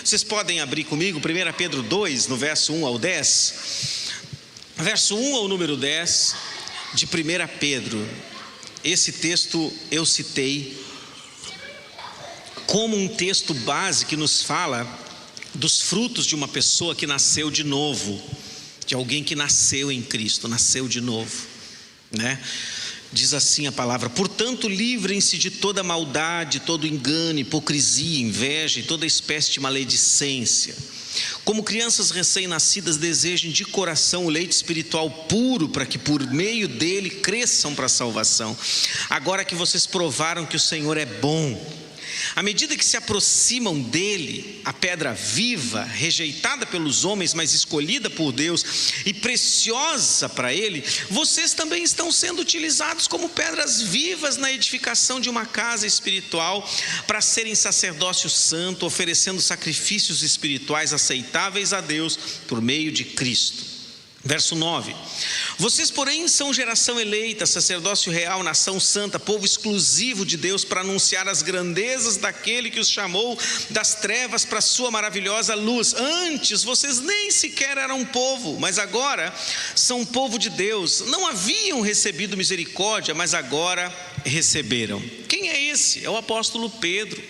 Vocês podem abrir comigo 1 Pedro 2, no verso 1 ao 10. Verso 1 ao número 10 de 1 Pedro. Esse texto eu citei como um texto base que nos fala dos frutos de uma pessoa que nasceu de novo, de alguém que nasceu em Cristo, nasceu de novo, né? Diz assim a palavra: portanto, livrem-se de toda maldade, todo engano, hipocrisia, inveja e toda espécie de maledicência. Como crianças recém-nascidas, desejem de coração o leite espiritual puro, para que por meio dele cresçam para a salvação. Agora que vocês provaram que o Senhor é bom, à medida que se aproximam dele, a pedra viva, rejeitada pelos homens, mas escolhida por Deus e preciosa para ele, vocês também estão sendo utilizados como pedras vivas na edificação de uma casa espiritual, para serem sacerdócio santo, oferecendo sacrifícios espirituais aceitáveis a Deus por meio de Cristo. Verso 9: vocês, porém, são geração eleita, sacerdócio real, nação santa, povo exclusivo de Deus, para anunciar as grandezas daquele que os chamou das trevas para a sua maravilhosa luz. Antes vocês nem sequer eram povo, mas agora são povo de Deus. Não haviam recebido misericórdia, mas agora receberam. Quem é esse? É o apóstolo Pedro.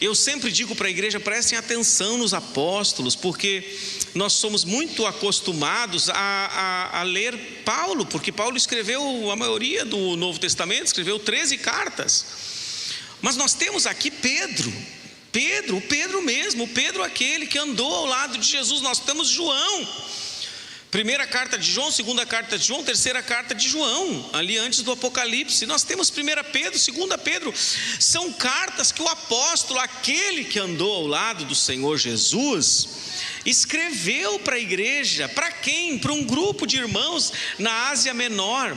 Eu sempre digo para a igreja: prestem atenção nos apóstolos, porque nós somos muito acostumados a ler Paulo, porque Paulo escreveu a maioria do Novo Testamento, escreveu 13 cartas. Mas nós temos aqui Pedro, o Pedro mesmo, o Pedro aquele que andou ao lado de Jesus. Nós temos João, primeira carta de João, segunda carta de João, terceira carta de João, ali antes do Apocalipse. Nós temos 1 Pedro, 2 Pedro. São cartas que o apóstolo, aquele que andou ao lado do Senhor Jesus, escreveu para a igreja. Para quem? Para um grupo de irmãos na Ásia Menor,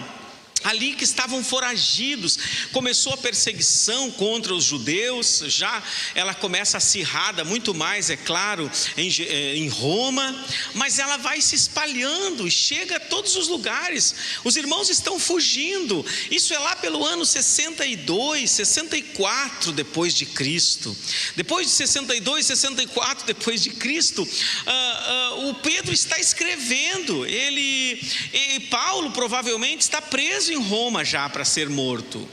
ali que estavam foragidos. Começou a perseguição contra os judeus, já ela começa acirrada, muito mais, é claro, em Roma, mas ela vai se espalhando e chega a todos os lugares. Os irmãos estão fugindo. Isso é lá pelo ano 62, 64 depois de Cristo. Depois de 62, 64 depois de Cristo, o Pedro está escrevendo. Paulo provavelmente está preso em Roma já para ser morto,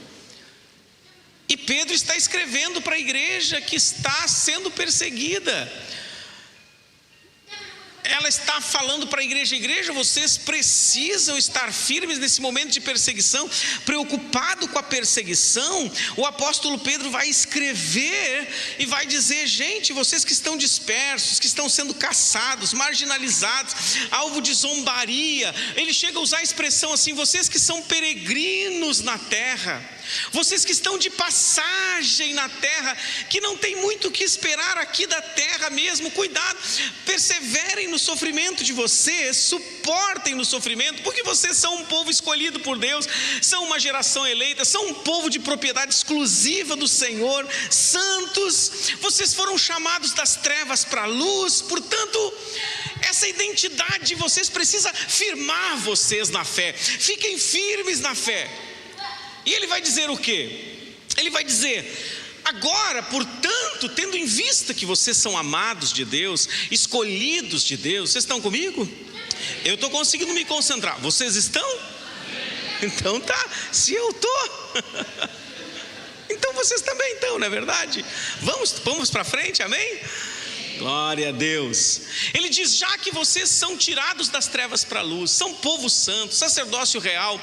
e Pedro está escrevendo para a igreja que está sendo perseguida. Ela está falando para a igreja: vocês precisam estar firmes nesse momento de perseguição. Preocupado com a perseguição, o apóstolo Pedro vai escrever e vai dizer: gente, vocês que estão dispersos, que estão sendo caçados, marginalizados, alvo de zombaria. Ele chega a usar a expressão assim: vocês que são peregrinos na terra, vocês que estão de passagem na terra, que não tem muito o que esperar aqui da terra mesmo, cuidado, perseverem no sofrimento de vocês, suportem no sofrimento, porque vocês são um povo escolhido por Deus, são uma geração eleita, são um povo de propriedade exclusiva do Senhor, santos. Vocês foram chamados das trevas para a luz, portanto, essa identidade de vocês precisa firmar vocês na fé. Fiquem firmes na fé. E ele vai dizer o quê? Ele vai dizer: agora, portanto, tendo em vista que vocês são amados de Deus, escolhidos de Deus. Vocês estão comigo? Eu estou conseguindo me concentrar. Vocês estão? Então tá, se eu estou, então vocês também estão, não é verdade? Vamos para frente, amém? Glória a Deus. Ele diz: já que vocês são tirados das trevas para a luz, são povo santo, sacerdócio real,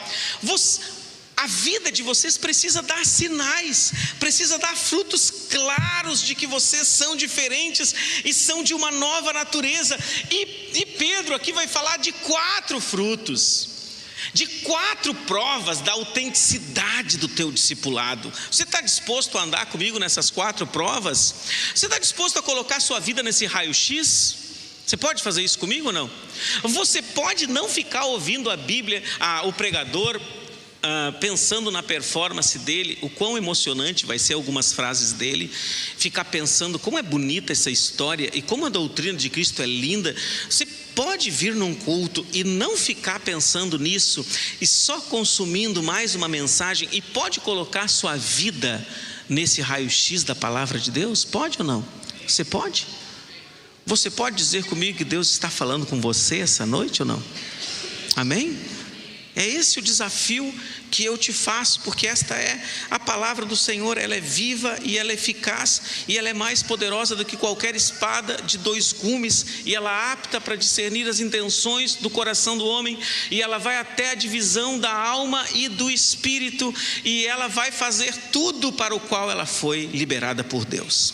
a vida de vocês precisa dar sinais, precisa dar frutos claros de que vocês são diferentes e são de uma nova natureza. E Pedro aqui vai falar de 4 frutos, de 4 provas da autenticidade do teu discipulado. Você está disposto a andar comigo nessas 4 provas? Você está disposto a colocar sua vida nesse raio-x? Você pode fazer isso comigo ou não? Você pode não ficar ouvindo a Bíblia, o pregador, pensando na performance dele, o quão emocionante vai ser algumas frases dele, ficar pensando como é bonita essa história e como a doutrina de Cristo é linda. Você pode vir num culto e não ficar pensando nisso e só consumindo mais uma mensagem, e pode colocar sua vida nesse raio-x da palavra de Deus? Pode ou não? Você pode? Você pode dizer comigo que Deus está falando com você essa noite ou não? Amém? É esse o desafio que eu te faço, porque esta é a palavra do Senhor. Ela é viva e ela é eficaz, e ela é mais poderosa do que qualquer espada de 2 gumes, e ela é apta para discernir as intenções do coração do homem, e ela vai até a divisão da alma e do espírito, e ela vai fazer tudo para o qual ela foi liberada por Deus.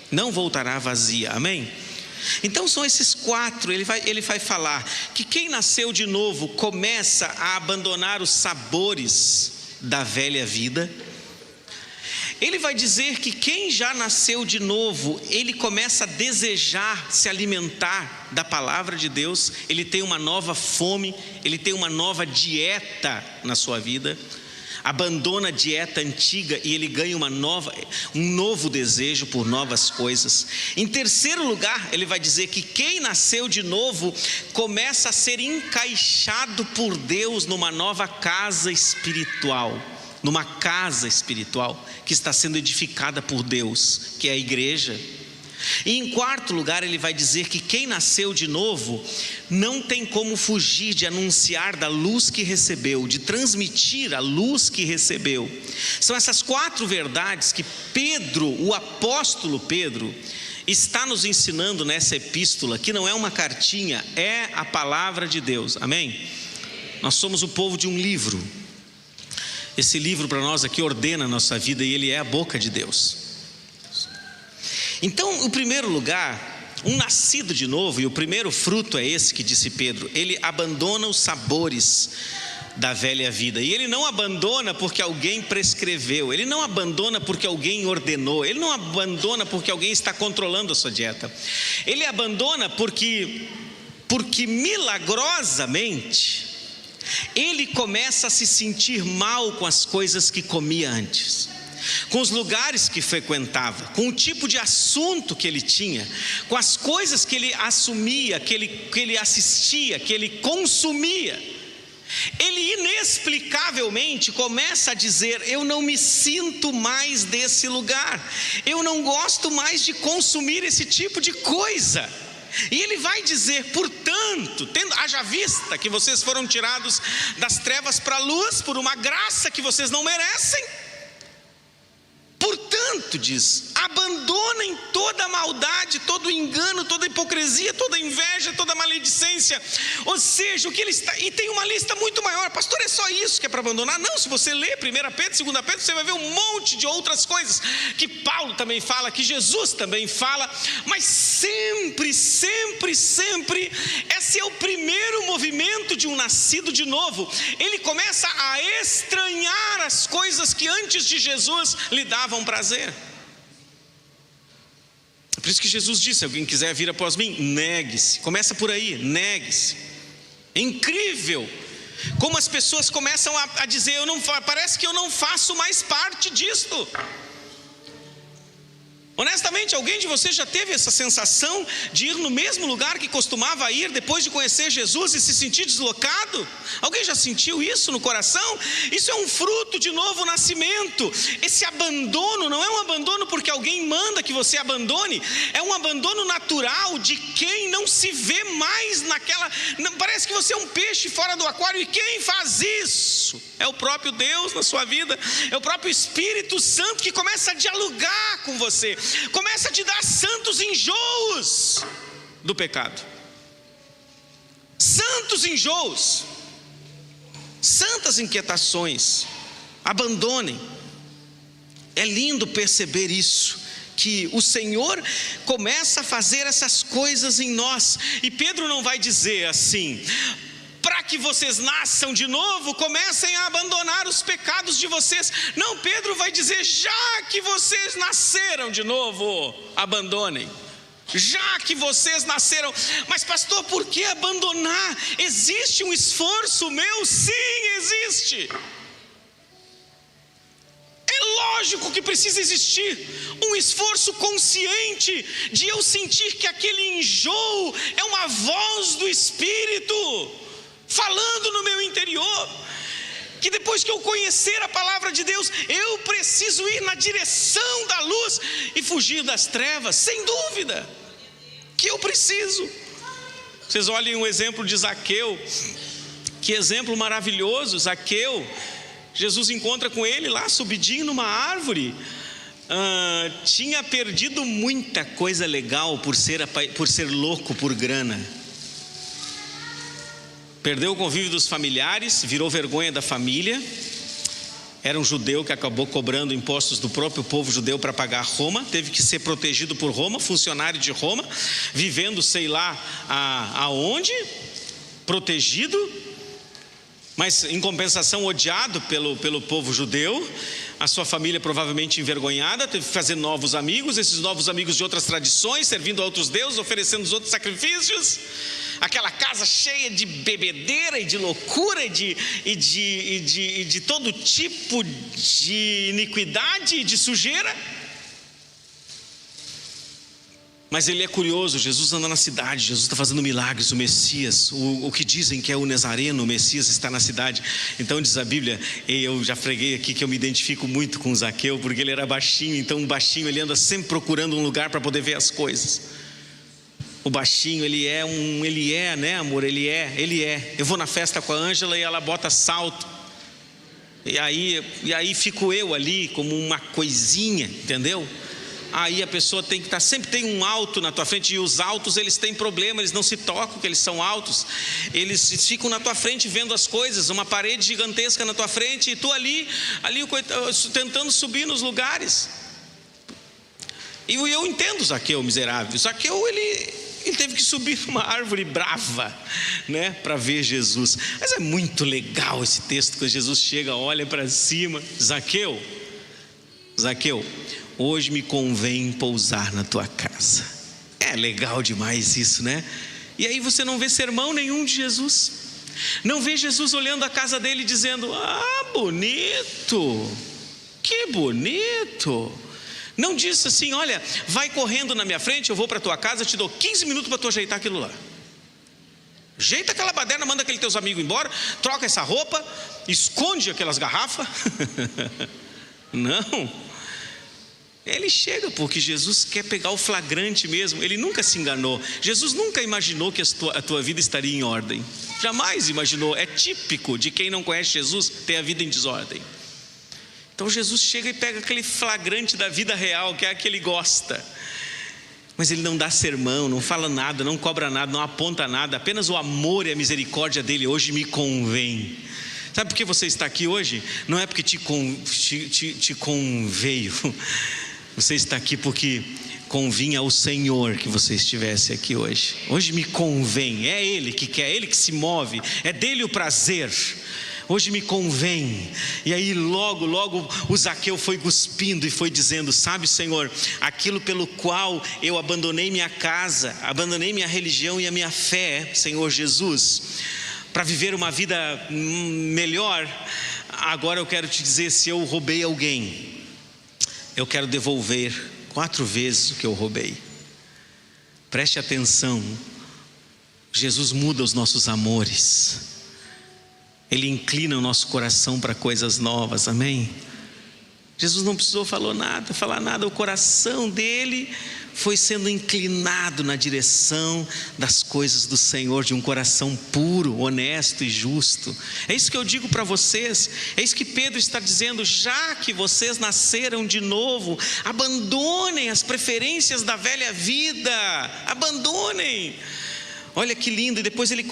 Não voltará vazia, amém? Então são esses 4, ele vai falar que quem nasceu de novo começa a abandonar os sabores da velha vida. Ele vai dizer que quem já nasceu de novo, ele começa a desejar se alimentar da palavra de Deus, ele tem uma nova fome, ele tem uma nova dieta na sua vida. Abandona a dieta antiga e ele ganha um novo desejo por novas coisas. Em terceiro lugar, ele vai dizer que quem nasceu de novo começa a ser encaixado por Deus numa nova casa espiritual, numa casa espiritual que está sendo edificada por Deus, que é a igreja. E em quarto lugar, ele vai dizer que quem nasceu de novo não tem como fugir de anunciar da luz que recebeu, de transmitir a luz que recebeu. São essas 4 verdades que Pedro, o apóstolo Pedro, está nos ensinando nessa epístola, que não é uma cartinha, é a palavra de Deus, amém? Nós somos o povo de um livro. Esse livro para nós aqui ordena a nossa vida, e ele é a boca de Deus. Então, o primeiro lugar, um nascido de novo, e o primeiro fruto é esse que disse Pedro, ele abandona os sabores da velha vida. E ele não abandona porque alguém prescreveu, ele não abandona porque alguém ordenou, ele não abandona porque alguém está controlando a sua dieta. Ele abandona porque milagrosamente ele começa a se sentir mal com as coisas que comia antes, com os lugares que frequentava, com o tipo de assunto que ele tinha, com as coisas que ele assumia, que ele assistia, que ele consumia. Ele inexplicavelmente começa a dizer: eu não me sinto mais desse lugar, eu não gosto mais de consumir esse tipo de coisa. E ele vai dizer: portanto, haja vista que vocês foram tirados das trevas para a luz por uma graça que vocês não merecem. Portanto, diz, abandonem toda a maldade, todo o engano, toda a hipocrisia, toda a inveja, toda a maledicência. Ou seja, o que ele está... E tem uma lista muito maior. Pastor, é só isso que é para abandonar? Não, se você ler 1 Pedro, 2 Pedro, você vai ver um monte de outras coisas que Paulo também fala, que Jesus também fala. Mas sempre, esse é o primeiro movimento de um nascido de novo. Ele começa a estranhar as coisas que antes de Jesus lhe davam prazer. Por isso que Jesus disse: se alguém quiser vir após mim, negue-se. Começa por aí, negue-se. É incrível como as pessoas começam a dizer: parece que eu não faço mais parte disto. Honestamente, alguém de vocês já teve essa sensação de ir no mesmo lugar que costumava ir depois de conhecer Jesus e se sentir deslocado? Alguém já sentiu isso no coração? Isso é um fruto de novo nascimento. Esse abandono não é um abandono porque alguém manda que você abandone, é um abandono natural de quem não se vê mais naquela... Parece que você é um peixe fora do aquário, e quem faz isso? É o próprio Deus na sua vida, é o próprio Espírito Santo que começa a dialogar com você, começa a te dar santos enjoos do pecado, santos enjoos, santas inquietações. Abandonem. É lindo perceber isso, que o Senhor começa a fazer essas coisas em nós. E Pedro não vai dizer assim: para que vocês nasçam de novo, comecem a abandonar os pecados de vocês. Não, Pedro vai dizer: já que vocês nasceram de novo, abandonem. Já que vocês nasceram. Mas pastor, por que abandonar? Existe um esforço meu? Sim, existe. É lógico que precisa existir um esforço consciente de eu sentir que aquele enjoo é uma voz do Espírito falando no meu interior, que depois que eu conhecer a palavra de Deus, eu preciso ir na direção da luz e fugir das trevas, sem dúvida. que eu preciso. Vocês olhem o exemplo de Zaqueu, que exemplo maravilhoso. Zaqueu, Jesus encontra com ele lá subidinho numa árvore. Tinha perdido muita coisa legal por ser louco por grana. Perdeu o convívio dos familiares, virou vergonha da família. Era um judeu que acabou cobrando impostos do próprio povo judeu para pagar Roma. Teve que ser protegido por Roma, funcionário de Roma, vivendo sei lá aonde, protegido, mas em compensação odiado pelo povo judeu. A sua família provavelmente envergonhada, teve que fazer novos amigos, esses novos amigos de outras tradições, servindo a outros deuses, oferecendo os outros sacrifícios. Aquela casa cheia de bebedeira e de loucura e de todo tipo de iniquidade e de sujeira. Mas ele é curioso. Jesus anda na cidade, Jesus está fazendo milagres. O Messias, o que dizem que é o Nazareno, o Messias está na cidade. Então diz a Bíblia, e eu já freguei aqui que eu me identifico muito com Zaqueu, porque ele era baixinho. Então um baixinho, ele anda sempre procurando um lugar para poder ver as coisas. O baixinho, ele é, né, amor? Ele é. Eu vou na festa com a Ângela e ela bota salto. E aí fico eu ali como uma coisinha, entendeu? Aí a pessoa tem que estar, sempre tem um alto na tua frente. E os altos, eles têm problema, eles não se tocam, porque eles são altos. Eles ficam na tua frente vendo as coisas, uma parede gigantesca na tua frente, e tu ali tentando subir nos lugares. E eu entendo Zaqueu, miserável. Zaqueu, ele teve que subir numa árvore brava, né, para ver Jesus. Mas é muito legal esse texto, quando Jesus chega, olha para cima. Zaqueu, hoje me convém pousar na tua casa. É legal demais isso, né? E aí você não vê sermão nenhum de Jesus. Não vê Jesus olhando a casa dele e dizendo: bonito, que bonito. Não disse assim: olha, vai correndo na minha frente, eu vou para a tua casa, te dou 15 minutos para tu ajeitar aquilo lá. Ajeita aquela baderna, manda aqueles teus amigos embora, troca essa roupa, esconde aquelas garrafas. Não. Ele chega porque Jesus quer pegar o flagrante mesmo. Ele nunca se enganou. Jesus nunca imaginou que a tua vida estaria em ordem. Jamais imaginou. É típico de quem não conhece Jesus ter a vida em desordem. Então Jesus chega e pega aquele flagrante da vida real, que é a que ele gosta. Mas ele não dá sermão, não fala nada, não cobra nada, não aponta nada. Apenas o amor e a misericórdia dele hoje me convém. Sabe por que você está aqui hoje? Não é porque te conveio. Você está aqui porque convinha ao Senhor que você estivesse aqui hoje. Hoje me convém, é Ele que quer, é Ele que se move, é dele o prazer. Hoje me convém. E aí logo o Zaqueu foi cuspindo e foi dizendo: sabe, Senhor, aquilo pelo qual eu abandonei minha casa, abandonei minha religião e a minha fé, Senhor Jesus, para viver uma vida melhor, agora eu quero te dizer, se eu roubei alguém, eu quero devolver 4 vezes o que eu roubei. Preste atenção. Jesus muda os nossos amores. Ele inclina o nosso coração para coisas novas, amém? Jesus não precisou falar nada, o coração dele foi sendo inclinado na direção das coisas do Senhor, de um coração puro, honesto e justo. É isso que eu digo para vocês, é isso que Pedro está dizendo: já que vocês nasceram de novo, abandonem as preferências da velha vida, abandonem. Olha que lindo. E depois ele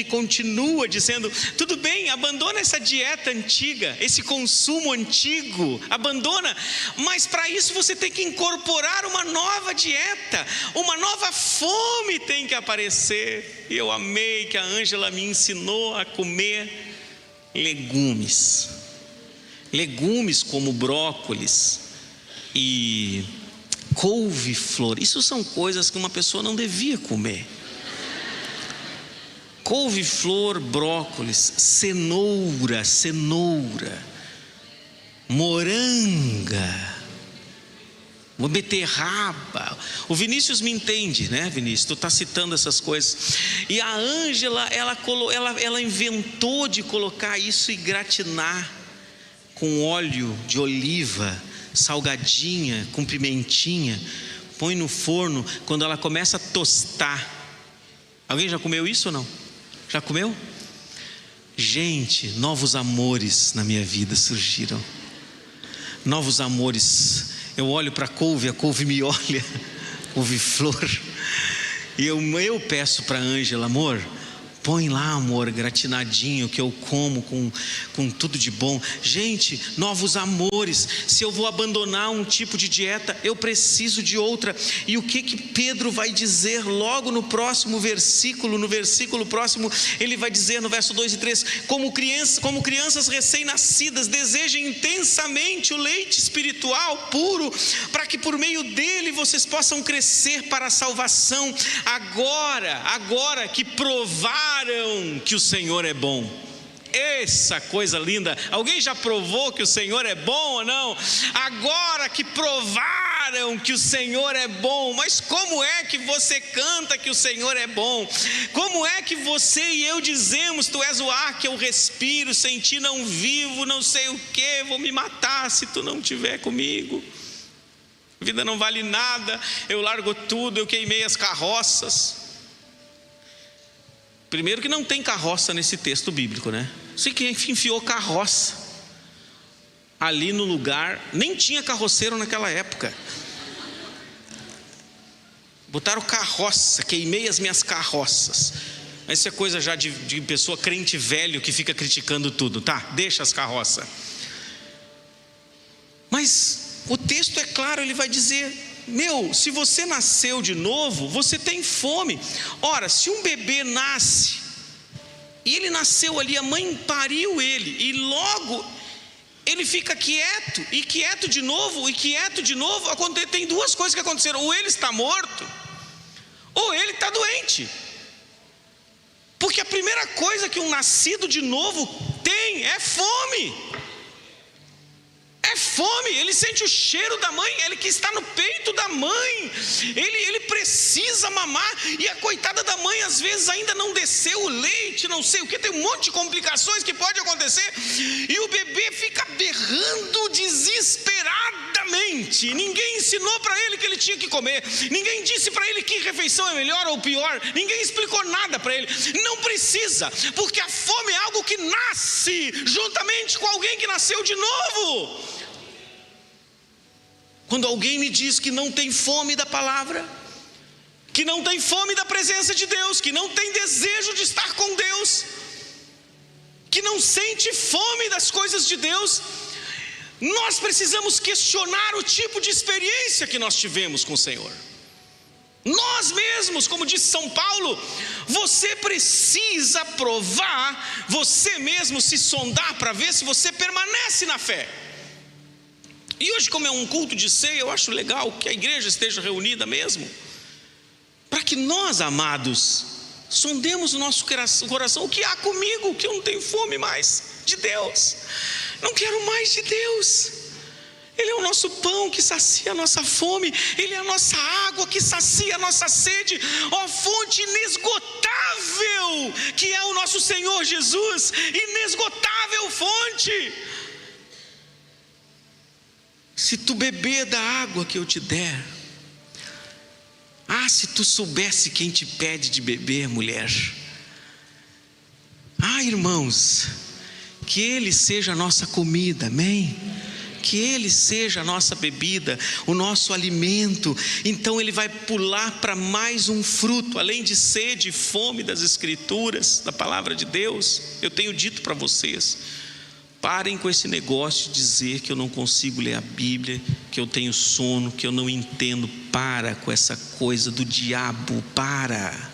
continua dizendo: tudo bem, abandona essa dieta antiga, esse consumo antigo, abandona, mas para isso você tem que incorporar uma nova dieta, uma nova fome tem que aparecer. E eu amei que a Ângela me ensinou a comer legumes como brócolis e couve-flor. Isso são coisas que uma pessoa não devia comer. Couve-flor, brócolis, cenoura, moranga, beterraba. O Vinícius me entende, né, Vinícius? Tu está citando essas coisas. E a Ângela, ela inventou de colocar isso e gratinar com óleo de oliva, salgadinha, com pimentinha, põe no forno, quando ela começa a tostar. Alguém já comeu isso ou não? Já comeu? Gente, novos amores na minha vida surgiram. Novos amores. Eu olho para a couve me olha, couve-flor. E eu peço para a Ângela: amor, põe lá, amor, gratinadinho, que eu como com tudo de bom. Gente, novos amores. Se eu vou abandonar um tipo de dieta, eu preciso de outra. E o que Pedro vai dizer logo no próximo versículo? No versículo próximo, ele vai dizer no verso 2 e 3: como crianças recém-nascidas, desejem intensamente o leite espiritual puro, para que por meio dele vocês possam crescer para a salvação, agora que provaram que o Senhor é bom. Essa coisa linda. Alguém já provou que o Senhor é bom ou não? Agora que provaram que o Senhor é bom. Mas como é que você canta que o Senhor é bom? Como é que você e eu dizemos: tu és o ar que eu respiro, sem ti não vivo, não sei o que, vou me matar se tu não estiver comigo, a vida não vale nada, eu largo tudo, eu queimei as carroças. Primeiro que não tem carroça nesse texto bíblico, né? Sei que enfiou carroça ali no lugar, nem tinha carroceiro naquela época. Botaram carroça, queimei as minhas carroças. Isso é coisa já de pessoa crente velho que fica criticando tudo, tá? Deixa as carroças. Mas o texto é claro, ele vai dizer: se você nasceu de novo, você tem fome. Ora, se um bebê nasce, e ele nasceu ali, a mãe pariu ele, e logo ele fica quieto, e quieto de novo, tem duas coisas que aconteceram: ou ele está morto, ou ele está doente. Porque a primeira coisa que um nascido de novo tem é fome. É fome, ele sente o cheiro da mãe, ele que está no peito da mãe, ele precisa mamar, e a coitada da mãe às vezes ainda não desceu o leite, não sei o que, tem um monte de complicações que pode acontecer, e o bebê fica berrando desesperadamente. Ninguém ensinou para ele que ele tinha que comer, ninguém disse para ele que refeição é melhor ou pior, ninguém explicou nada para ele. Não precisa, porque a fome é algo que nasce juntamente com alguém que nasceu de novo. Quando alguém me diz que não tem fome da palavra, que não tem fome da presença de Deus, que não tem desejo de estar com Deus, que não sente fome das coisas de Deus, nós precisamos questionar o tipo de experiência que nós tivemos com o Senhor. Nós mesmos, como disse São Paulo, você precisa provar, você mesmo se sondar para ver se você permanece na fé. E hoje, como é um culto de ceia, eu acho legal que a igreja esteja reunida mesmo, para que nós, amados, sondemos o nosso coração. O que há comigo, que eu não tenho fome mais de Deus, não quero mais de Deus. Ele é o nosso pão que sacia a nossa fome, Ele é a nossa água que sacia a nossa sede, ó fonte inesgotável, que é o nosso Senhor Jesus, inesgotável fonte. Se tu beber da água que eu te der, se tu soubesse quem te pede de beber, mulher. Irmãos, que Ele seja a nossa comida, amém? Que Ele seja a nossa bebida, o nosso alimento. Então Ele vai pular para mais um fruto, além de sede e fome das Escrituras, da palavra de Deus. Eu tenho dito para vocês: parem com esse negócio de dizer que eu não consigo ler a Bíblia, que eu tenho sono, que eu não entendo. Para com essa coisa do diabo, para,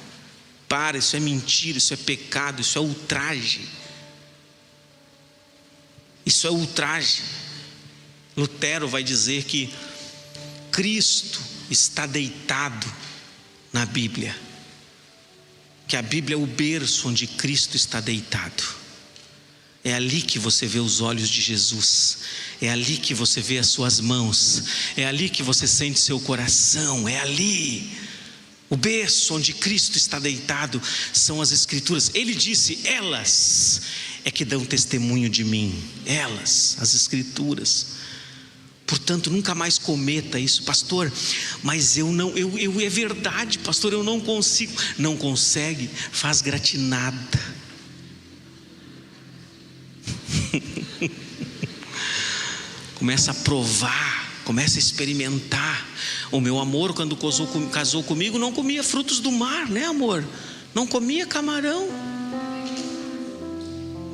isso é mentira, isso é pecado, isso é ultraje. Isso é ultraje. Lutero vai dizer que Cristo está deitado na Bíblia, que a Bíblia é o berço onde Cristo está deitado. É ali que você vê os olhos de Jesus, é ali que você vê as suas mãos, é ali que você sente seu coração, é ali. O berço onde Cristo está deitado são as Escrituras. Ele disse: elas é que dão testemunho de mim, elas, as Escrituras. Portanto, nunca mais cometa isso. Pastor, mas é verdade, pastor, eu não consigo. Não consegue, faz gratinada. Começa a provar, começa a experimentar. O meu amor, quando casou comigo, não comia frutos do mar, né, amor? Não comia camarão.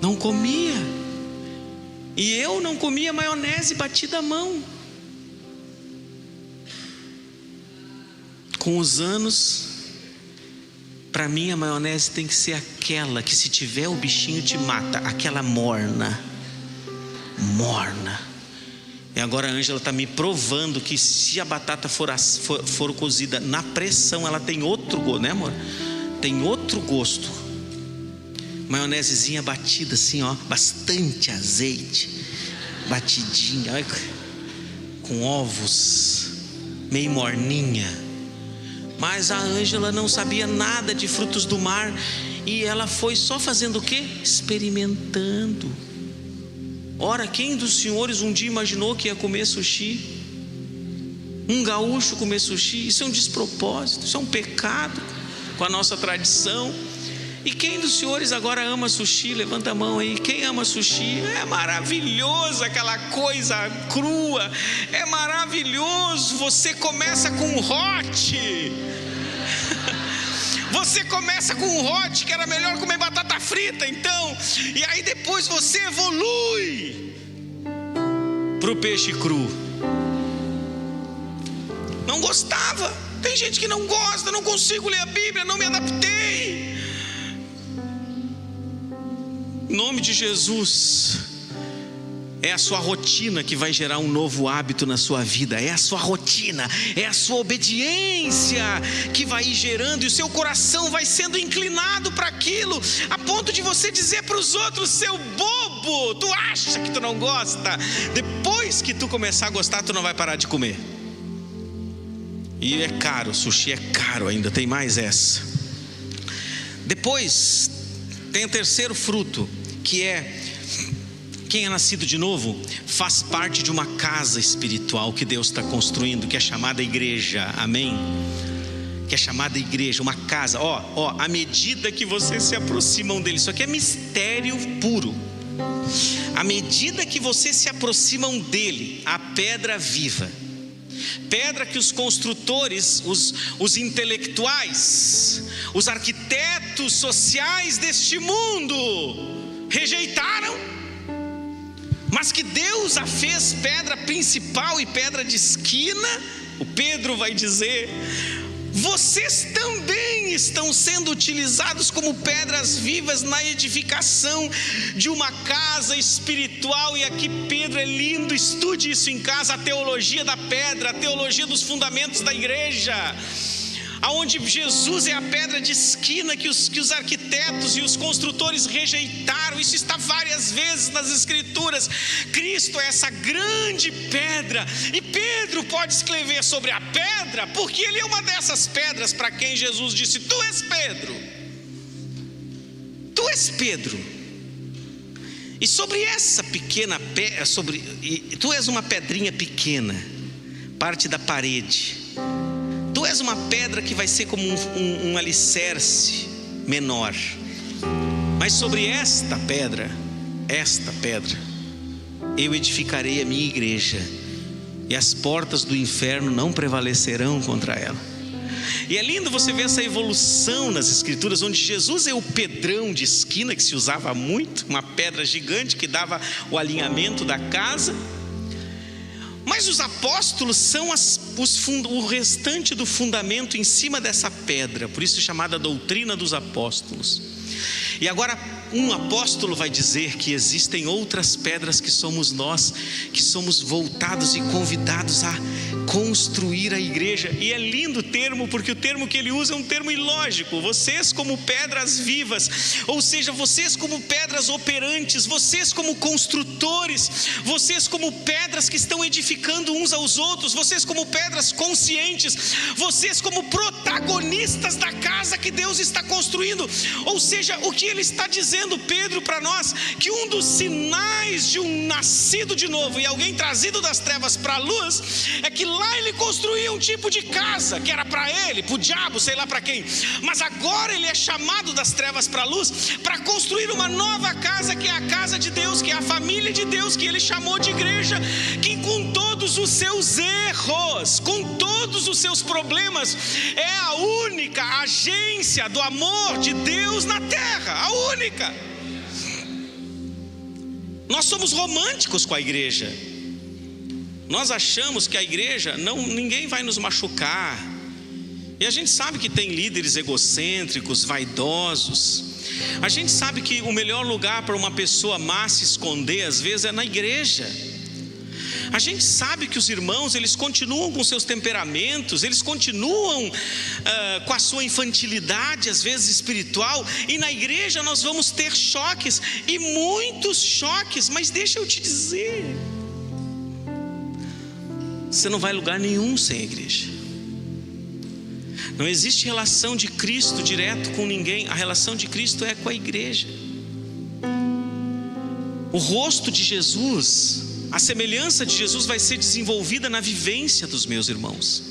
Não comia. E eu não comia maionese batida à mão. Com os anos, para mim a maionese tem que ser aquela que, se tiver o bichinho te mata, aquela morna. E agora a Ângela está me provando que se a batata for cozida na pressão, ela tem outro gosto, né, amor? Tem outro gosto. Maionesezinha batida assim, ó, bastante azeite, batidinha, olha, com ovos, meio morninha. Mas a Ângela não sabia nada de frutos do mar, e ela foi só fazendo o quê? Experimentando. Ora, quem dos senhores um dia imaginou que ia comer sushi? Um gaúcho comer sushi? Isso é um despropósito, isso é um pecado com a nossa tradição. E quem dos senhores agora ama sushi? Levanta a mão aí. Quem ama sushi? É maravilhoso aquela coisa crua. É maravilhoso. Você começa com hot. Você começa com hot, que era melhor comer batata frita, então. E aí depois você evolui para o peixe cru. Não gostava. Tem gente que não gosta. Não consigo ler a Bíblia, não me adaptei. Em nome de Jesus, é a sua rotina que vai gerar um novo hábito na sua vida. É a sua rotina, é a sua obediência que vai ir gerando, e o seu coração vai sendo inclinado para aquilo, a ponto de você dizer para os outros: seu bobo, tu acha que tu não gosta? Depois que tu começar a gostar, tu não vai parar de comer. E é caro, sushi é caro ainda, tem mais essa. Depois tem o terceiro fruto, que é: quem é nascido de novo faz parte de uma casa espiritual que Deus está construindo, que é chamada igreja. Amém? Que é chamada igreja, uma casa. À medida que vocês se aproximam dele, isso aqui é mistério puro. À medida que vocês se aproximam dele, a pedra viva, pedra que os construtores, os intelectuais, os arquitetos sociais deste mundo rejeitaram, mas que Deus a fez pedra principal e pedra de esquina. O Pedro vai dizer: vocês também estão sendo utilizados como pedras vivas na edificação de uma casa espiritual. E aqui Pedro é lindo, estude isso em casa, a teologia da pedra, a teologia dos fundamentos da igreja, aonde Jesus é a pedra de esquina que os arquitetos e os construtores rejeitaram. Isso está várias vezes nas escrituras. Cristo é essa grande pedra, e Pedro pode escrever sobre a pedra, porque ele é uma dessas pedras para quem Jesus disse: tu és Pedro, tu és Pedro. E sobre essa pequena pedra, tu és uma pedrinha pequena, parte da parede. Tu és uma pedra que vai ser como um alicerce menor. Mas sobre esta pedra, eu edificarei a minha igreja, e as portas do inferno não prevalecerão contra ela. E é lindo você ver essa evolução nas escrituras, onde Jesus é o pedrão de esquina, que se usava muito, uma pedra gigante que dava o alinhamento da casa. Mas os apóstolos são o restante do fundamento em cima dessa pedra, por isso é chamada doutrina dos apóstolos. E agora um apóstolo vai dizer que existem outras pedras, que somos nós, que somos voltados e convidados a construir a igreja. E é lindo o termo, porque o termo que ele usa é um termo ilógico. Vocês como pedras vivas, ou seja, vocês como pedras operantes, vocês como construtores, vocês como pedras que estão edificando uns aos outros, vocês como pedras conscientes, vocês como protagonistas da casa que Deus está construindo. Ou seja, o que ele está dizendo, Pedro, para nós, que um dos sinais de um nascido de novo e alguém trazido das trevas para a luz, é que lá ele construía um tipo de casa que era para ele, para o diabo, sei lá para quem, mas agora ele é chamado das trevas para a luz, para construir uma nova casa, que é a casa de Deus, que é a família de Deus, que ele chamou de igreja, que com todos os seus erros, com todos os seus problemas, é a única agência do amor de Deus na terra, a única. Nós somos românticos com a igreja. Nós achamos que a igreja, ninguém vai nos machucar. E a gente sabe que tem líderes egocêntricos, vaidosos. A gente sabe que o melhor lugar para uma pessoa má se esconder, às vezes, é na igreja. A gente sabe que os irmãos, eles continuam com seus temperamentos, eles continuam com a sua infantilidade, às vezes espiritual, e na igreja nós vamos ter choques, e muitos choques. Mas deixa eu te dizer, você não vai a lugar nenhum sem a igreja. Não existe relação de Cristo direto com ninguém. A relação de Cristo é com a igreja. O rosto de Jesus, a semelhança de Jesus vai ser desenvolvida na vivência dos meus irmãos.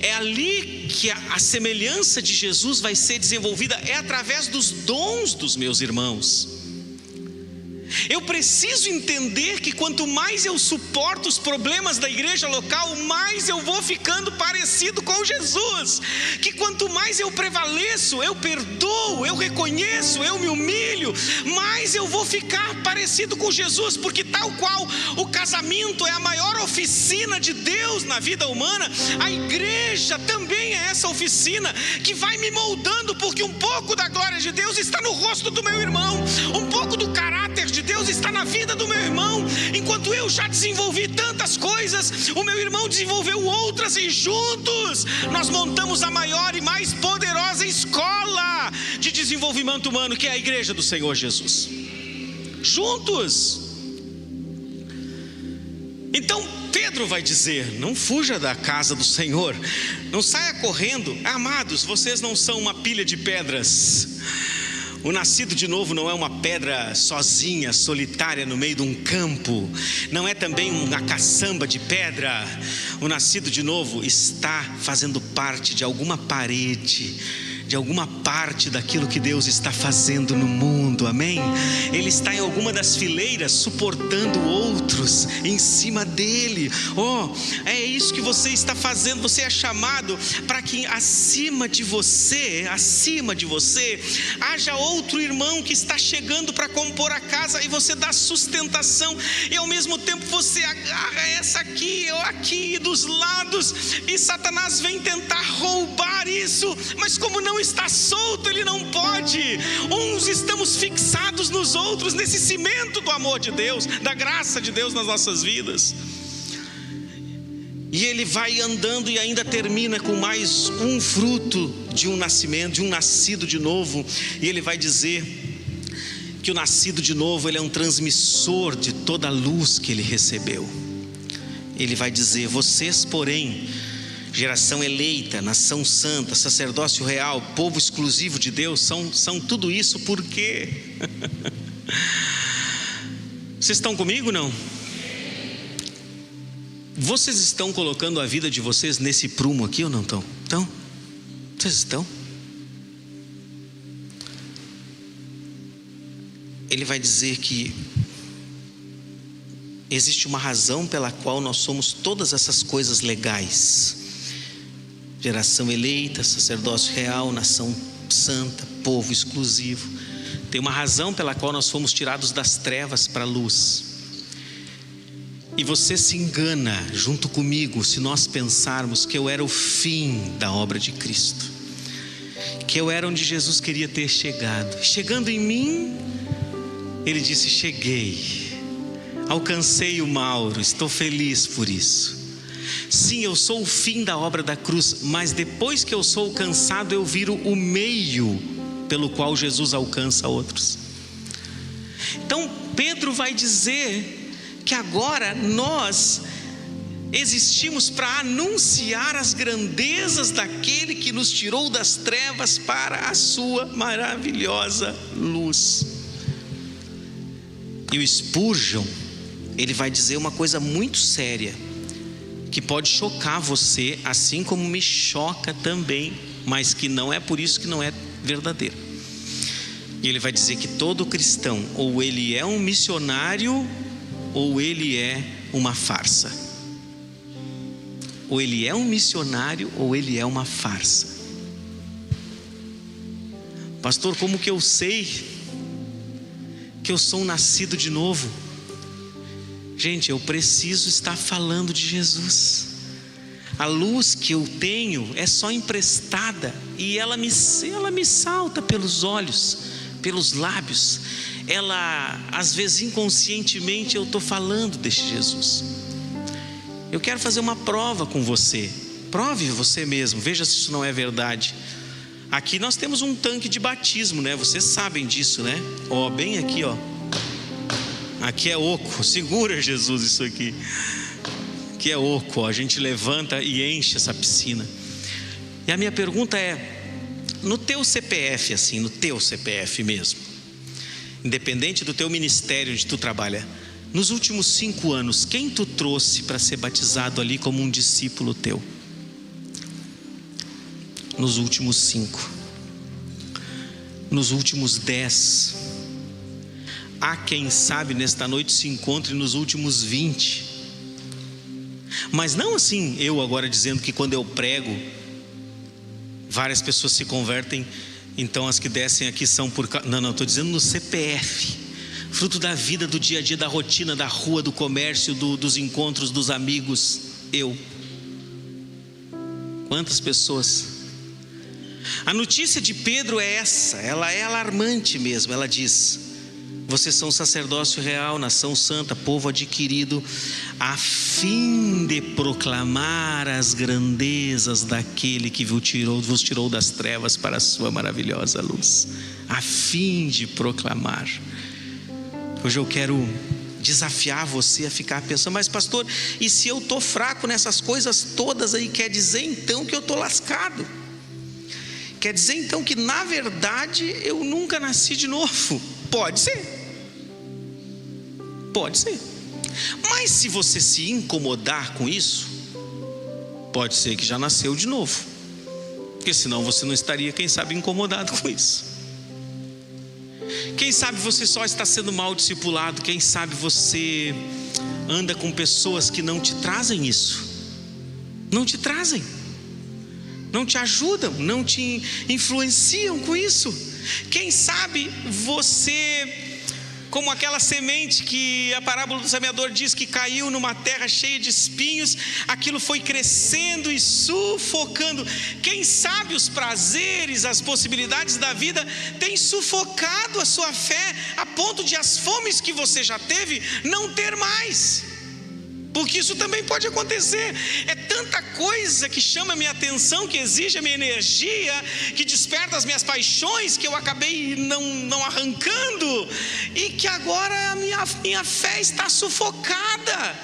É ali que a semelhança de Jesus vai ser desenvolvida, é através dos dons dos meus irmãos. Eu preciso entender que quanto mais eu suporto os problemas da igreja local, mais eu vou ficando parecido com Jesus. Que quanto mais eu prevaleço, eu perdoo, eu reconheço, eu me humilho, mais eu vou ficar parecido com Jesus. Porque tal qual o casamento é a maior oficina de Deus na vida humana, a igreja também é essa oficina que vai me moldando, porque um pouco da glória de Deus está no rosto do meu irmão, um pouco do caráter de Deus está na vida do meu irmão. Enquanto eu já desenvolvi tantas coisas, o meu irmão desenvolveu outras, e juntos nós montamos a maior e mais poderosa escola de desenvolvimento humano, que é a igreja do Senhor Jesus. Juntos. Então Pedro vai dizer: não fuja da casa do Senhor, não saia correndo. Amados, vocês não são uma pilha de pedras. O nascido de novo não é uma pedra sozinha, solitária no meio de um campo. Não é também uma caçamba de pedra. O nascido de novo está fazendo parte de alguma parede, de alguma parte daquilo que Deus está fazendo no mundo, amém? Ele está em alguma das fileiras, suportando outros em cima dele. É isso que você está fazendo. Você é chamado para que acima de você, haja outro irmão que está chegando para compor a casa, e você dá sustentação, e ao mesmo tempo você agarra essa aqui ou aqui dos lados, e Satanás vem tentar roubar isso, mas como não está solto, ele não pode. Uns estamos fixados nos outros, nesse cimento do amor de Deus, da graça de Deus nas nossas vidas. E ele vai andando e ainda termina com mais um fruto de um nascimento, de um nascido de novo. E ele vai dizer que o nascido de novo, ele é um transmissor de toda a luz que ele recebeu. Ele vai dizer: vocês, porém, geração eleita, nação santa, sacerdócio real, povo exclusivo de Deus, são tudo isso. Por quê? Vocês estão comigo, não? Vocês estão colocando a vida de vocês nesse prumo aqui ou não estão? Então, vocês estão? Ele vai dizer que existe uma razão pela qual nós somos todas essas coisas legais: geração eleita, sacerdócio real, nação santa, povo exclusivo. Tem uma razão pela qual nós fomos tirados das trevas para a luz. E você se engana junto comigo se nós pensarmos que eu era o fim da obra de Cristo, que eu era onde Jesus queria ter chegado. Chegando em mim, ele disse: cheguei, alcancei o Mauro, estou feliz por isso. Sim, eu sou o fim da obra da cruz, mas depois que eu sou alcançado, eu viro o meio pelo qual Jesus alcança outros. Então Pedro vai dizer que agora nós existimos para anunciar as grandezas daquele que nos tirou das trevas para a sua maravilhosa luz. E o Spurgeon, ele vai dizer uma coisa muito séria, que pode chocar você, assim como me choca também, mas que não é por isso que não é verdadeiro. E ele vai dizer que todo cristão, ou ele é um missionário, ou ele é uma farsa. Ou ele é um missionário, ou ele é uma farsa. Pastor, como que eu sei que eu sou um nascido de novo? Gente, eu preciso estar falando de Jesus. A luz que eu tenho é só emprestada, e ela me salta pelos olhos, pelos lábios. Ela, às vezes inconscientemente, eu estou falando deste Jesus. Eu quero fazer uma prova com você. Prove você mesmo, veja se isso não é verdade. Aqui nós temos um tanque de batismo, né? Vocês sabem disso, né? Ó, bem aqui, ó. Aqui é oco, segura Jesus isso aqui. Aqui é oco, ó. A gente levanta e enche essa piscina. E a minha pergunta é: no teu CPF, assim, no teu CPF mesmo, independente do teu ministério onde tu trabalha, nos últimos 5 anos, quem tu trouxe para ser batizado ali como um discípulo teu? Nos últimos 5. Nos últimos 10. Há quem sabe nesta noite se encontre nos últimos 20. Mas não assim, eu agora dizendo que quando eu prego, várias pessoas se convertem, então as que descem aqui são por... Não, estou dizendo no CPF, fruto da vida, do dia a dia, da rotina, da rua, do comércio, dos encontros, dos amigos. Eu. Quantas pessoas? A notícia de Pedro é essa, ela é alarmante mesmo. Ela diz: vocês são sacerdócio real, nação santa, povo adquirido, a fim de proclamar as grandezas daquele que vos tirou das trevas para a sua maravilhosa luz. A fim de proclamar. Hoje eu quero desafiar você a ficar pensando: mas pastor, e se eu estou fraco nessas coisas todas aí, quer dizer então que eu estou lascado? Quer dizer então que na verdade eu nunca nasci de novo? Pode ser. Pode ser. Mas se você se incomodar com isso, pode ser que já nasceu de novo, porque senão você não estaria, quem sabe, incomodado com isso. Quem sabe você só está sendo mal discipulado. Quem sabe você anda com pessoas que não te trazem isso, não te trazem, não te ajudam, não te influenciam com isso. Quem sabe você, como aquela semente que a parábola do semeador diz que caiu numa terra cheia de espinhos, aquilo foi crescendo e sufocando. Quem sabe os prazeres, as possibilidades da vida têm sufocado a sua fé, a ponto de as fomes que você já teve não ter mais. Porque isso também pode acontecer. É tanta coisa que chama a minha atenção, que exige a minha energia, que desperta as minhas paixões, que eu acabei não arrancando, e que agora a minha fé está sufocada.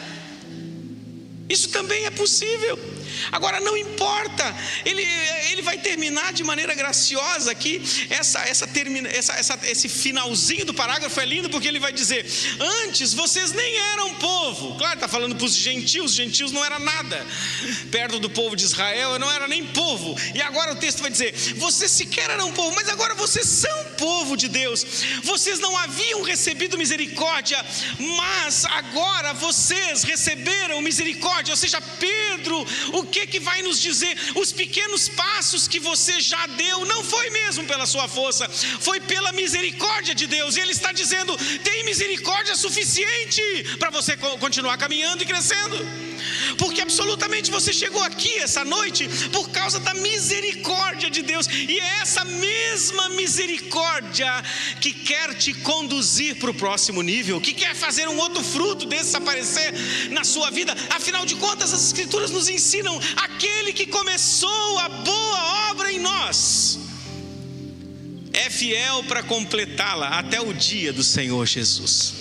Isso também é possível. Agora não importa, ele vai terminar de maneira graciosa aqui. Esse finalzinho do parágrafo é lindo, porque ele vai dizer: antes vocês nem eram povo. Claro, está falando para os gentios. Os gentios não era nada perto do povo de Israel, não era nem povo. E agora o texto vai dizer: vocês sequer eram povo, mas agora vocês são povo de Deus. Vocês não haviam recebido misericórdia, mas agora vocês receberam misericórdia. Ou seja, Pedro, o que vai nos dizer? Os pequenos passos que você já deu não foi mesmo pela sua força, foi pela misericórdia de Deus. E ele está dizendo: tem misericórdia suficiente para você continuar caminhando e crescendo. Porque absolutamente você chegou aqui essa noite por causa da misericórdia de Deus, e é essa mesma misericórdia que quer te conduzir para o próximo nível, que quer fazer um outro fruto desse aparecer na sua vida. Afinal de contas, as Escrituras nos ensinam: aquele que começou a boa obra em nós é fiel para completá-la até o dia do Senhor Jesus.